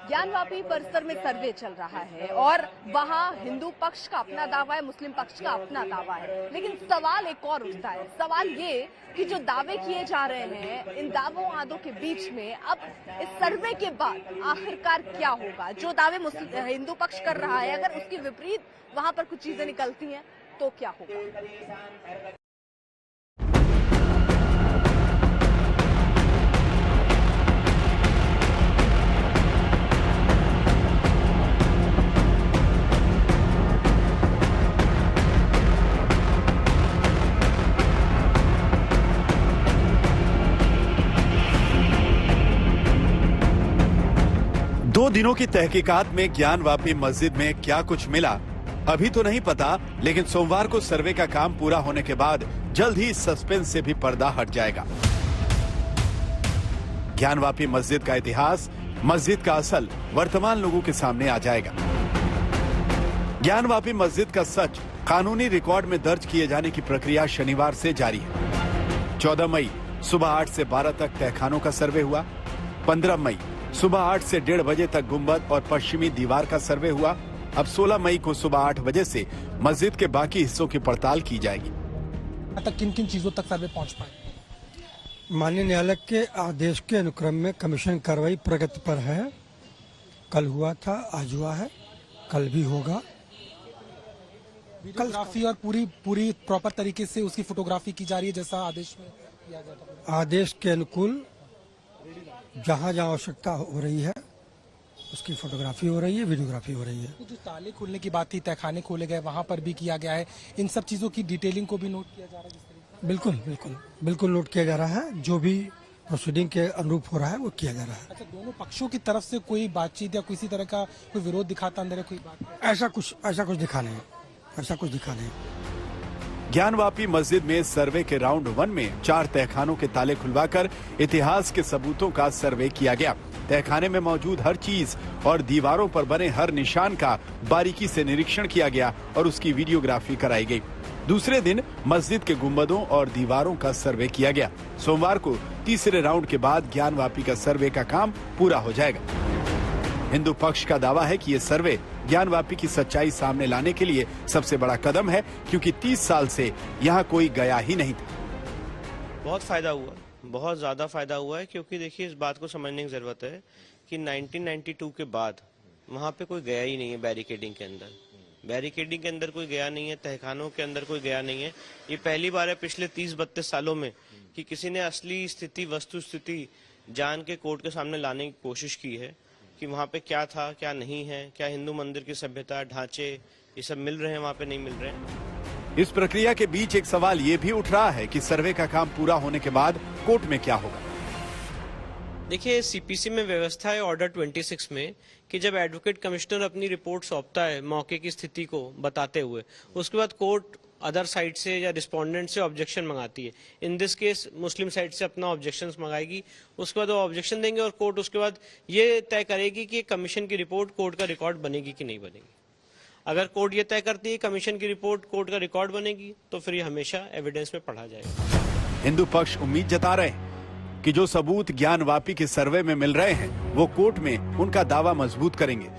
ज्ञानवापी परिसर में सर्वे चल रहा है और वहां हिंदू पक्ष का अपना दावा है, मुस्लिम पक्ष का अपना दावा है। लेकिन सवाल एक और उठता है, सवाल ये कि जो दावे किए जा रहे हैं, इन दावों आदों के बीच में अब इस सर्वे के बाद आखिरकार क्या होगा? जो दावे हिंदू पक्ष कर रहा है, अगर उसकी विपरीत वहां पर कुछ चीजें निकलती हैं तो क्या होगा? 2 दिनों की तहकीकात में ज्ञानवापी मस्जिद में क्या कुछ मिला अभी तो नहीं पता, लेकिन सोमवार को सर्वे का काम पूरा होने के बाद जल्द ही सस्पेंस से भी पर्दा हट जाएगा। ज्ञानवापी मस्जिद का इतिहास, मस्जिद का असल वर्तमान लोगों के सामने आ जाएगा। ज्ञानवापी मस्जिद का सच कानूनी रिकॉर्ड में दर्ज किए जाने की प्रक्रिया शनिवार से जारी है। 14 मई सुबह 8 से 12 तक तहखानों का सर्वे हुआ। 15 मई सुबह 8 से 1:30 बजे तक गुंबद और पश्चिमी दीवार का सर्वे हुआ। अब 16 मई को सुबह 8 बजे से मस्जिद के बाकी हिस्सों की पड़ताल की जाएगी। तक किन किन चीजों तक सर्वे पहुंच पाए? माननीय न्यायालय के आदेश के अनुक्रम में कमीशन कार्रवाई प्रगति पर है। कल हुआ था, आज हुआ है, कल भी होगा। वीडियोग्राफी और पूरी प्रॉपर तरीके से उसकी फोटोग्राफी की जा रही है जैसा आदेश में किया जाता है। आदेश के अनुकूल जहाँ जहाँ आवश्यकता हो रही है उसकी फोटोग्राफी हो रही है, वीडियोग्राफी हो रही है। तो जो ताले खोलने की बात थी, तहखाने खोले गए, वहाँ पर भी किया गया है। इन सब चीजों की डिटेलिंग को भी नोट किया जा रहा है जिस तरीके? बिल्कुल नोट किया जा रहा है। जो भी प्रोसीडिंग के अनुरूप हो रहा है वो किया जा रहा है। अच्छा, दोनों पक्षों की तरफ से कोई बातचीत या किसी तरह का कोई विरोध दिखाता अंदर है कोई बात? ऐसा कुछ दिखा नहीं। ज्ञानवापी मस्जिद में सर्वे के राउंड 1 में 4 तहखानों के ताले खुलवाकर इतिहास के सबूतों का सर्वे किया गया। तहखाने में मौजूद हर चीज और दीवारों पर बने हर निशान का बारीकी से निरीक्षण किया गया और उसकी वीडियोग्राफी कराई गई। दूसरे दिन मस्जिद के गुंबदों और दीवारों का सर्वे किया गया। सोमवार को तीसरे राउंड के बाद ज्ञानवापी का सर्वे का काम पूरा हो जाएगा। हिंदू पक्ष का दावा है कि ये सर्वे ज्ञानवापी की सच्चाई सामने लाने के लिए सबसे बड़ा कदम है, क्योंकि 30 साल से यहाँ कोई गया ही नहीं था। बहुत फायदा हुआ, बहुत ज्यादा फायदा हुआ है, क्योंकि देखिए इस बात को समझने की जरूरत है कि 1992 के बाद वहाँ पे कोई गया ही नहीं है। बैरिकेडिंग के अंदर कोई गया नहीं है, तहखानों के अंदर कोई गया नहीं है। ये पहली बार है पिछले 30-32 सालों में कि किसी ने असली स्थिति, वस्तु स्थिति जान के कोर्ट के सामने लाने की कोशिश की है कि वहाँ पे क्या था, क्या नहीं है, क्या हिंदू मंदिर की सभ्यता, ढांचे ये सब मिल रहे हैं, वहाँ पे नहीं मिल रहे हैं। इस प्रक्रिया के बीच एक सवाल ये भी उठ रहा है कि सर्वे का काम पूरा होने के बाद कोर्ट में क्या होगा। देखिए, सीपीसी में व्यवस्था है ऑर्डर 26 में कि जब एडवोकेट कमिश्नर अपनी रिपोर्ट सौंपता है मौके की स्थिति को बताते हुए, उसके बाद कोर्ट अदर साइड से या रिस्पोंडेंट से ऑब्जेक्शन मंगाती है। In this case Muslim side से अपना ऑब्जेक्शन मंगाएगी, उसके बाद वो ऑब्जेक्शन देंगे और कोर्ट उसके बाद ये तय करेगी कि कमीशन की रिपोर्ट कोर्ट का रिकॉर्ड बनेगी कि नहीं बनेगी। अगर कोर्ट ये तय करती है कमीशन की रिपोर्ट कोर्ट का रिकॉर्ड बनेगी तो फिर ये हमेशा एविडेंस में पढ़ा जाएगा। हिंदू पक्ष उम्मीद जता रहे हैं कि जो सबूत ज्ञानवापी के सर्वे में मिल रहे हैं वो कोर्ट में उनका दावा मजबूत करेंगे।